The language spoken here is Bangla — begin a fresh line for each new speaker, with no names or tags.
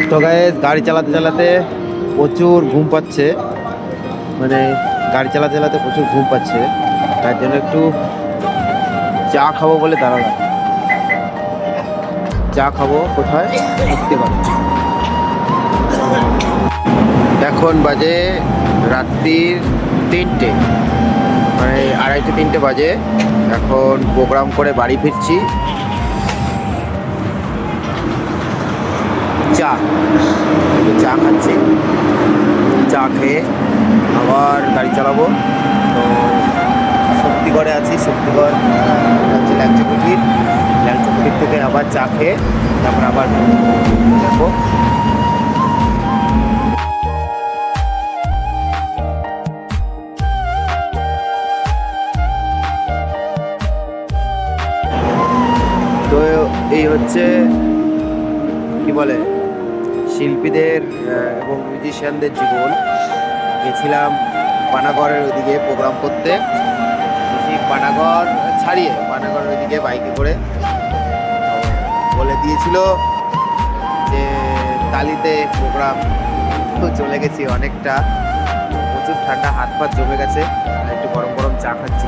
তো গাইস গাড়ি চালাতে চালাতে প্রচুর ঘুম পাচ্ছে, মানে গাড়ি চালাতে চালাতে প্রচুর ঘুম পাচ্ছে, তার জন্য একটু চা খাবো বলে দাঁড়ালাম। চা খাবো কোথায়? এখন বাজে রাত্রির 3টে, মানে 2:30-3টে বাজে। এখন প্রোগ্রাম করে বাড়ি ফিরছি। চা চা খাচ্ছি, চা খেয়ে আবার গাড়ি চালাবো। তো শক্তিগড়ে আছি, শক্তিগড় হচ্ছে ল্যাংচাকুটির, ল্যাংচাকুটির থেকে আবার চা খেয়ে তারপর আবার দেখো। তো এই হচ্ছে কি বলে শিল্পীদের এবং মিউজিশিয়ানদের জীবন। গেছিলাম পানাগড়ের ওইদিকে প্রোগ্রাম করতে, পানাগড় ছাড়িয়ে পানাগড়ের ওইদিকে বাইকে করে। বলে দিয়েছিল যে তালিতে প্রোগ্রাম, তো চলে গেছি। অনেকটা প্রচুর ঠান্ডা, হাত পা জমে গেছে, আর একটু গরম গরম চা খাচ্ছি।